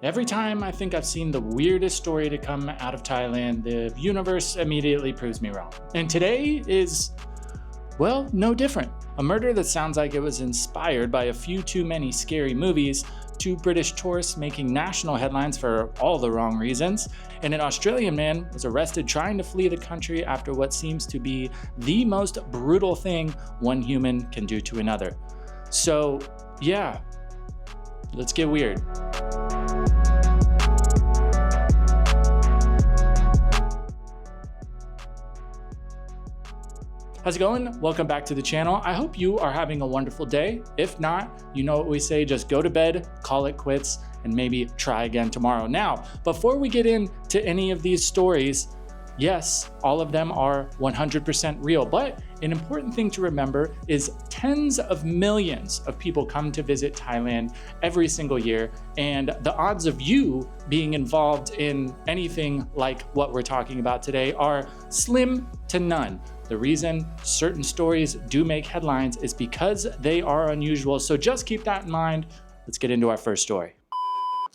Every time I think I've seen the weirdest story to come out of Thailand, the universe immediately proves me wrong. And today is, well, no different. A murder that sounds like it was inspired by a few too many scary movies, two British tourists making national headlines for all the wrong reasons, and an Australian man was arrested trying to flee the country after what seems to be the most brutal thing one human can do to another. So, yeah, let's get weird. How's it going? Welcome back to the channel. I hope you are having a wonderful day. If not, you know what we say, just go to bed, call it quits, and maybe try again tomorrow. Now, before we get into any of these stories, yes, all of them are 100% real, but an important thing to remember is tens of millions of people come to visit Thailand every single year, and the odds of you being involved in anything like what we're talking about today are slim to none. The reason certain stories do make headlines is because they are unusual, so just keep that in mind. Let's get into our first story.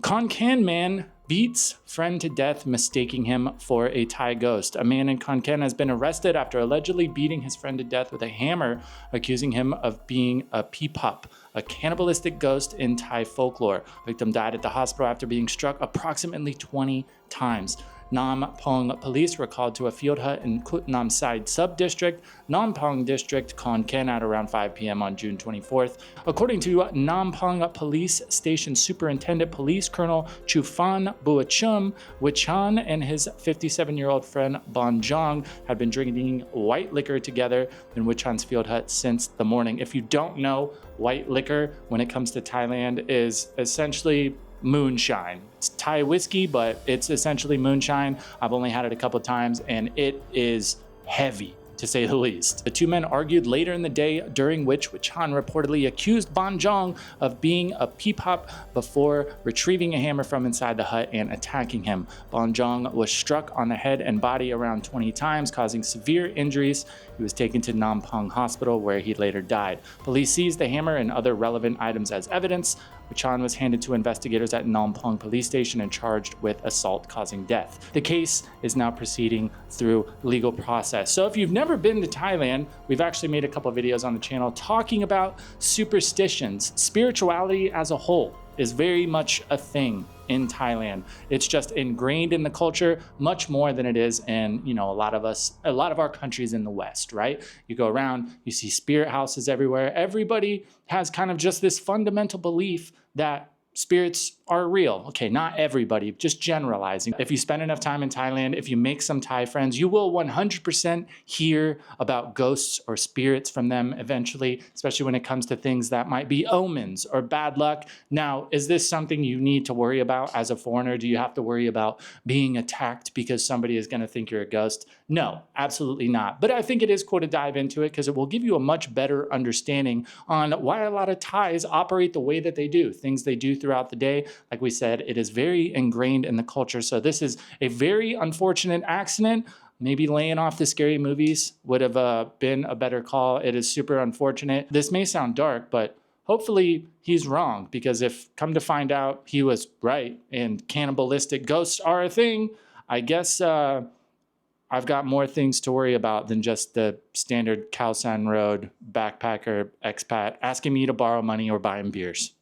Khon Kaen man beats friend to death, mistaking him for a Thai ghost. A man in Khon Kaen has been arrested after allegedly beating his friend to death with a hammer, accusing him of being a pipap, a cannibalistic ghost in Thai folklore. The victim died at the hospital after being struck approximately 20 times. Nam Pong police were called to a field hut in Kut Nam Side sub-district, Nam Pong district, Khon Kaen at around 5 p.m. on June 24th. According to Nam Pong Police Station Superintendent Police Colonel Chufan Buachum, Wichan and his 57-year-old friend Bon Jong had been drinking white liquor together in Wichan's field hut since the morning. If you don't know, white liquor when it comes to Thailand is essentially moonshine. It's Thai whiskey, but it's essentially moonshine. I've only had it a couple times and it is heavy, to say the least. The two men argued later in the day, during which Wichan reportedly accused Bon Jong of being a pipap before retrieving a hammer from inside the hut and attacking him. Bon Jong was struck on the head and body around 20 times, causing severe injuries. He was taken to Nam Pong Hospital, where he later died. Police seized the hammer and other relevant items as evidence. Wichan was handed to investigators at Nam Pong Police Station and charged with assault causing death. The case is now proceeding through legal process. So if you've never been to Thailand, we've actually made a couple of videos on the channel talking about superstitions. Spirituality as a whole is very much a thing in Thailand. It's just ingrained in the culture much more than it is in, a lot of our countries in the West, right? You go around, you see spirit houses everywhere. Everybody has kind of just this fundamental belief that spirits are real. Okay, not everybody, just generalizing. If you spend enough time in Thailand, if you make some Thai friends, you will 100% hear about ghosts or spirits from them eventually, especially when it comes to things that might be omens or bad luck. Now, is this something you need to worry about as a foreigner? Do you have to worry about being attacked because somebody is going to think you're a ghost? No, absolutely not. But I think it is cool to dive into it because it will give you a much better understanding on why a lot of Thais operate the way that they do, things they do throughout the day. Like we said, it is very ingrained in the culture. So this is a very unfortunate accident. Maybe laying off the scary movies would have been a better call. It is super unfortunate. This may sound dark, but hopefully he's wrong, because if come to find out he was right and cannibalistic ghosts are a thing, I guess I've got more things to worry about than just the standard Khao San Road backpacker expat asking me to borrow money or buy him beers.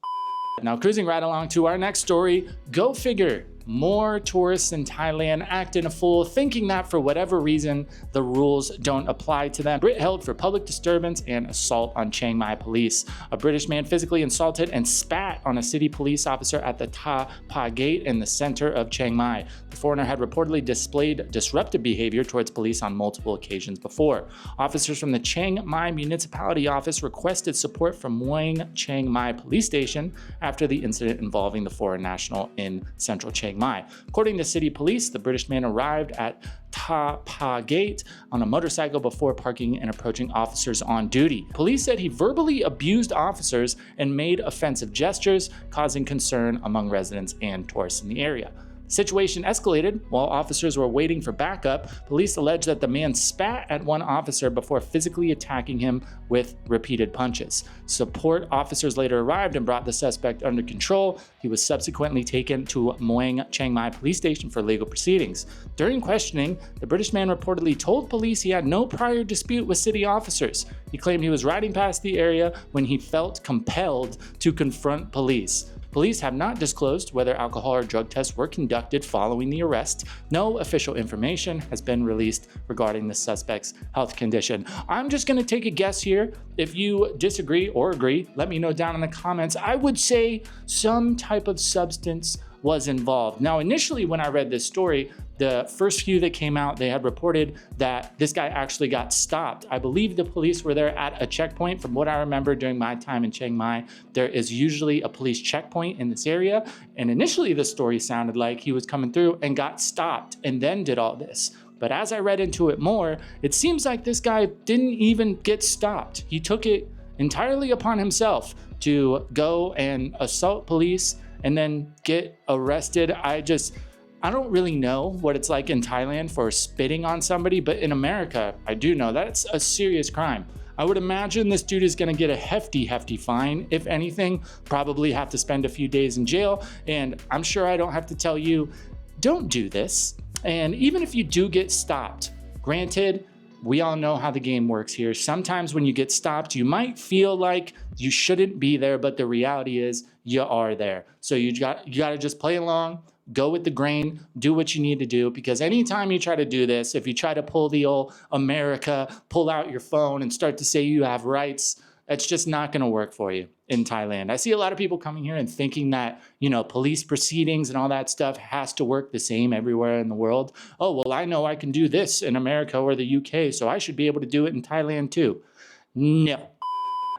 Now, cruising right along to our next story, go figure. More tourists in Thailand acting a fool, thinking that for whatever reason, the rules don't apply to them. Brit held for public disturbance and assault on Chiang Mai police. A British man physically insulted and spat on a city police officer at the Ta Pa Gate in the center of Chiang Mai. The foreigner had reportedly displayed disruptive behavior towards police on multiple occasions before. Officers from the Chiang Mai Municipality Office requested support from Muang Chiang Mai Police Station after the incident involving the foreign national in central Chiang Mai. According to city police, the British man arrived at Ta Pa Gate on a motorcycle before parking and approaching officers on duty. Police said he verbally abused officers and made offensive gestures, causing concern among residents and tourists in the area. The Situation escalated while officers were waiting for backup. Police alleged that the man spat at one officer before physically attacking him with repeated punches. Support officers later arrived and brought the suspect under control. He was subsequently taken to Muang, Chiang Mai police station for legal proceedings. During questioning, the British man reportedly told police he had no prior dispute with city officers. He claimed he was riding past the area when he felt compelled to confront police. Police have not disclosed whether alcohol or drug tests were conducted following the arrest. No official information has been released regarding the suspect's health condition. I'm just going to take a guess here. If you disagree or agree, let me know down in the comments. I would say some type of substance was involved. Now, initially when I read this story, the first few that came out, they had reported that this guy actually got stopped. I believe the police were there at a checkpoint. From what I remember during my time in Chiang Mai, there is usually a police checkpoint in this area. And initially the story sounded like he was coming through and got stopped and then did all this. But as I read into it more, it seems like this guy didn't even get stopped. He took it entirely upon himself to go and assault police and then get arrested. I don't really know what it's like in Thailand for spitting on somebody, but in America, I do know that's a serious crime. I would imagine this dude is gonna get a hefty fine. If anything, probably have to spend a few days in jail. And I'm sure I don't have to tell you, don't do this. And even if you do get stopped, granted, we all know how the game works here. Sometimes when you get stopped, you might feel like you shouldn't be there, but the reality is you are there. So you gotta just play along, go with the grain, do what you need to do, because anytime you try to do this, if you try to pull the old America, pull out your phone and start to say you have rights, that's just not gonna work for you in Thailand. I see a lot of people coming here and thinking that, police proceedings and all that stuff has to work the same everywhere in the world. Oh, well, I know I can do this in America or the UK, so I should be able to do it in Thailand too. No.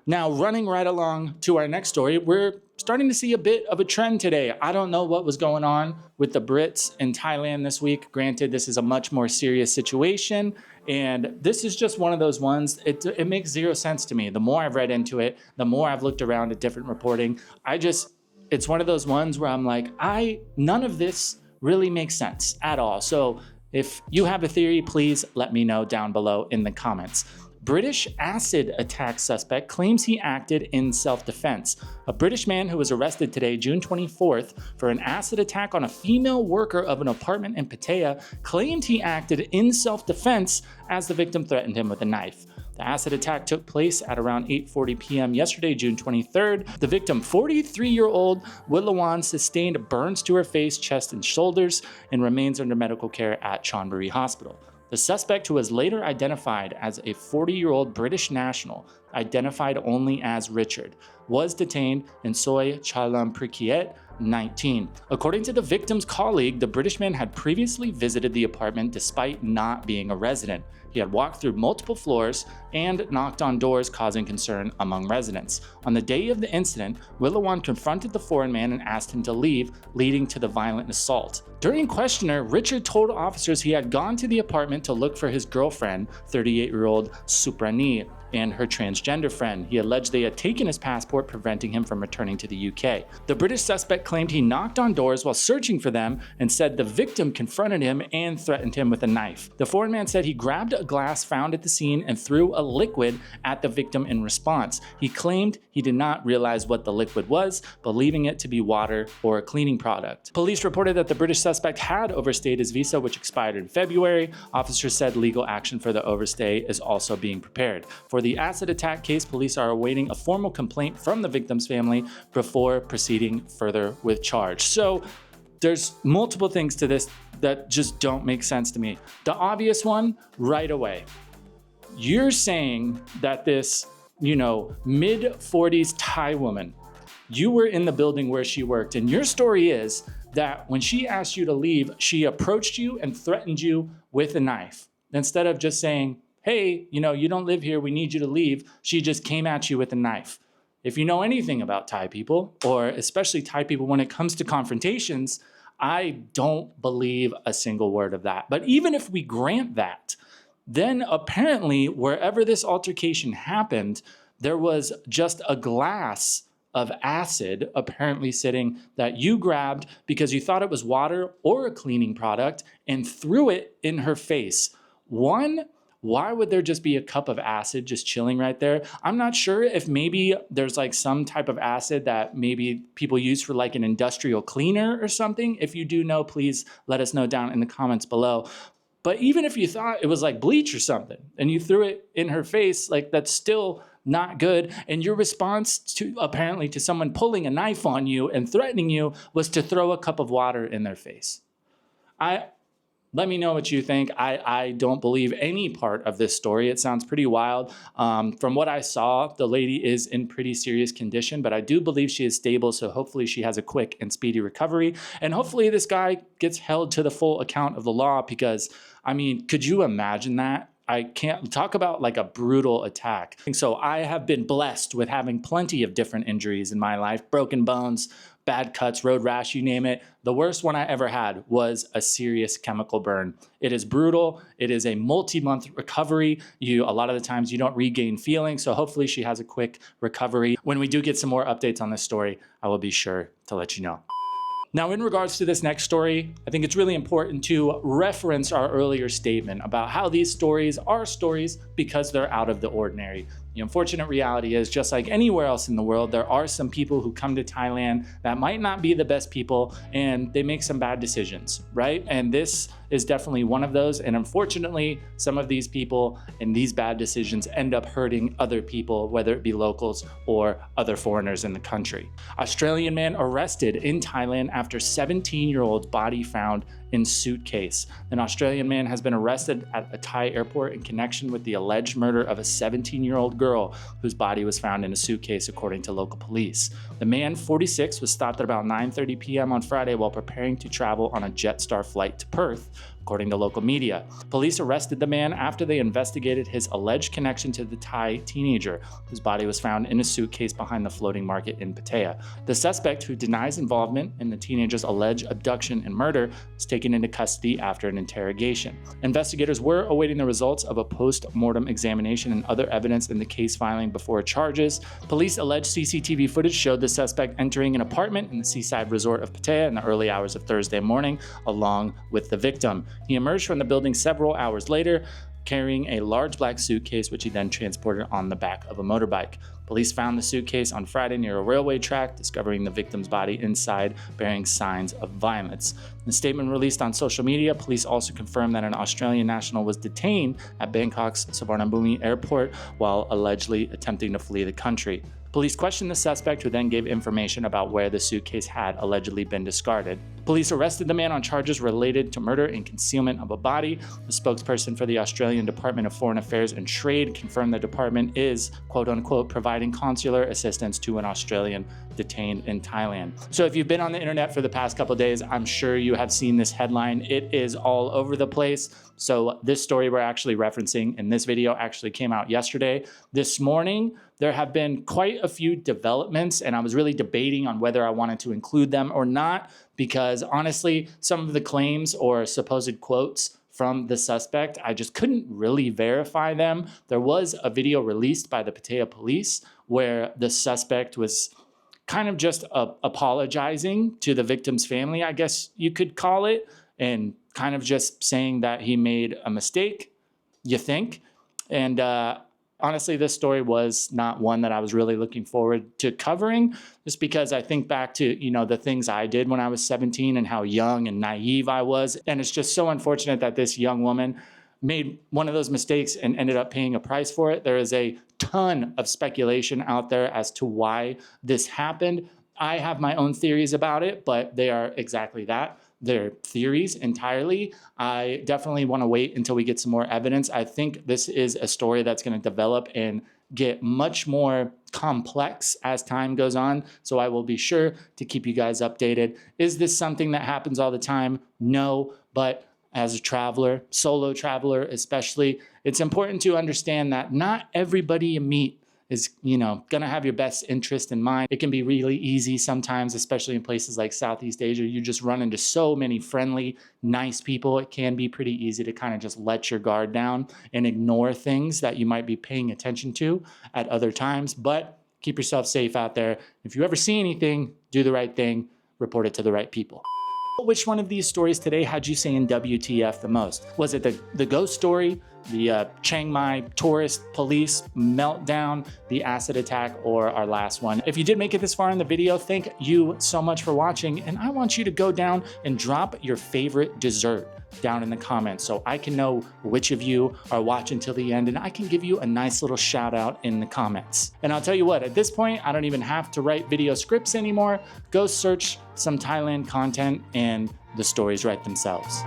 Now, running right along to our next story, we're starting to see a bit of a trend today. I don't know what was going on with the Brits in Thailand this week. Granted, this is a much more serious situation, and this is just one of those ones. It makes zero sense to me. The more I've read into it, the more I've looked around at different reporting, it's one of those ones where I'm like, none of this really makes sense at all. So if you have a theory, please let me know down below in the comments. British acid attack suspect claims he acted in self-defense. A British man who was arrested today, June 24th, for an acid attack on a female worker of an apartment in Pattaya claimed he acted in self-defense as the victim threatened him with a knife. The acid attack took place at around 8:40 p.m. yesterday, June 23rd. The victim, 43-year-old Willawan, sustained burns to her face, chest, and shoulders and remains under medical care at Chonburi Hospital. The suspect, who was later identified as a 40-year-old British national, identified only as Richard, was detained in Soi Chalam Prikiet, 19. According to the victim's colleague, the British man had previously visited the apartment despite not being a resident. He had walked through multiple floors and knocked on doors, causing concern among residents. On the day of the incident, Willawan confronted the foreign man and asked him to leave, leading to the violent assault. During questioning, Richard told officers he had gone to the apartment to look for his girlfriend, 38-year-old Suprani, and her transgender friend. He alleged they had taken his passport, preventing him from returning to the UK. The British suspect claimed he knocked on doors while searching for them and said the victim confronted him and threatened him with a knife. The foreign man said he grabbed a glass found at the scene and threw a liquid at the victim in response. He claimed he did not realize what the liquid was, believing it to be water or a cleaning product. Police reported that the British suspect had overstayed his visa, which expired in February. Officers said legal action for the overstay is also being prepared. For the acid attack case, police are awaiting a formal complaint from the victim's family before proceeding further with charge. So there's multiple things to this that just don't make sense to me. The obvious one, right away. You're saying that this, mid-40s Thai woman, you were in the building where she worked, and your story is that when she asked you to leave, she approached you and threatened you with a knife. Instead of just saying, hey, you don't live here, we need you to leave, she just came at you with a knife. If you know anything about Thai people, or especially Thai people when it comes to confrontations, I don't believe a single word of that. But even if we grant that, then apparently wherever this altercation happened, there was just a glass of acid apparently sitting that you grabbed because you thought it was water or a cleaning product and threw it in her face. One, why would there just be a cup of acid just chilling right there? I'm not sure if maybe there's like some type of acid that maybe people use for like an industrial cleaner or something. If you do know, please let us know down in the comments below. But even if you thought it was like bleach or something and you threw it in her face, like that's still not good. And your response to apparently to someone pulling a knife on you and threatening you was to throw a cup of water in their face. Let me know what you think. I don't believe any part of this story. It sounds pretty wild. From what I saw, the lady is in pretty serious condition, but I do believe she is stable. So hopefully she has a quick and speedy recovery. And hopefully this guy gets held to the full account of the law because, I mean, could you imagine that? I can't talk about like a brutal attack. So I have been blessed with having plenty of different injuries in my life, broken bones, bad cuts, road rash, you name it. The worst one I ever had was a serious chemical burn. It is brutal. It is a multi-month recovery. A lot of the times you don't regain feeling. So hopefully she has a quick recovery. When we do get some more updates on this story, I will be sure to let you know. Now, in regards to this next story, I think it's really important to reference our earlier statement about how these stories are stories because they're out of the ordinary. The unfortunate reality is, just like anywhere else in the world, there are some people who come to Thailand that might not be the best people and they make some bad decisions, right? And this is definitely one of those. And unfortunately, some of these people and these bad decisions end up hurting other people, whether it be locals or other foreigners in the country. Australian man arrested in Thailand after 17-year-old's body found in Suitcase. An Australian man has been arrested at a Thai airport in connection with the alleged murder of a 17-year-old girl whose body was found in a suitcase, according to local police. The man, 46, was stopped at about 9:30 p.m. on Friday while preparing to travel on a Jetstar flight to Perth, according to local media. Police arrested the man after they investigated his alleged connection to the Thai teenager, whose body was found in a suitcase behind the floating market in Pattaya. The suspect, who denies involvement in the teenager's alleged abduction and murder, was taken into custody after an interrogation. Investigators were awaiting the results of a post-mortem examination and other evidence in the case filing before charges. Police alleged CCTV footage showed the suspect entering an apartment in the seaside resort of Pattaya in the early hours of Thursday morning, along with the victim. He emerged from the building several hours later, carrying a large black suitcase, which he then transported on the back of a motorbike. Police found the suitcase on Friday near a railway track, discovering the victim's body inside, bearing signs of violence. In a statement released on social media, police also confirmed that an Australian national was detained at Bangkok's Suvarnabhumi airport while allegedly attempting to flee the country. Police questioned the suspect, who then gave information about where the suitcase had allegedly been discarded. Police arrested the man on charges related to murder and concealment of a body. The spokesperson for the Australian Department of Foreign Affairs and Trade confirmed the department is, quote unquote, providing consular assistance to an Australian detained in Thailand. So if you've been on the internet for the past couple of days, I'm sure you have seen this headline. It is all over the place. So this story we're actually referencing in this video actually came out yesterday. This morning, there have been quite a few developments, and I was really debating on whether I wanted to include them or not, because honestly, some of the claims or supposed quotes from the suspect, I just couldn't really verify them. There was a video released by the Pattaya police where the suspect was kind of just apologizing to the victim's family, I guess you could call it, and kind of just saying that he made a mistake, you think. And honestly, this story was not one that I was really looking forward to covering, just because I think back to, the things I did when I was 17 and how young and naive I was. And it's just so unfortunate that this young woman made one of those mistakes and ended up paying a price for it. There is a ton of speculation out there as to why this happened. I have my own theories about it, but they are exactly that. They're theories entirely. I definitely want to wait until we get some more evidence. I think this is a story that's going to develop and get much more complex as time goes on. So I will be sure to keep you guys updated. Is this something that happens all the time? No, but as a traveler, solo traveler especially, it's important to understand that not everybody you meet is, gonna have your best interest in mind. It can be really easy sometimes, especially in places like Southeast Asia. You just run into so many friendly, nice people. It can be pretty easy to kind of just let your guard down and ignore things that you might be paying attention to at other times. But keep yourself safe out there. If you ever see anything, do the right thing, report it to the right people. Which one of these stories today had you saying WTF the most? Was it the ghost story, the Chiang Mai tourist police meltdown, the acid attack, or our last one? If you did make it this far in the video, thank you so much for watching, and I want you to go down and drop your favorite dessert down in the comments so I can know which of you are watching till the end, and I can give you a nice little shout out in the comments. And I'll tell you what, at this point, I don't even have to write video scripts anymore. Go search some Thailand content and the stories write themselves.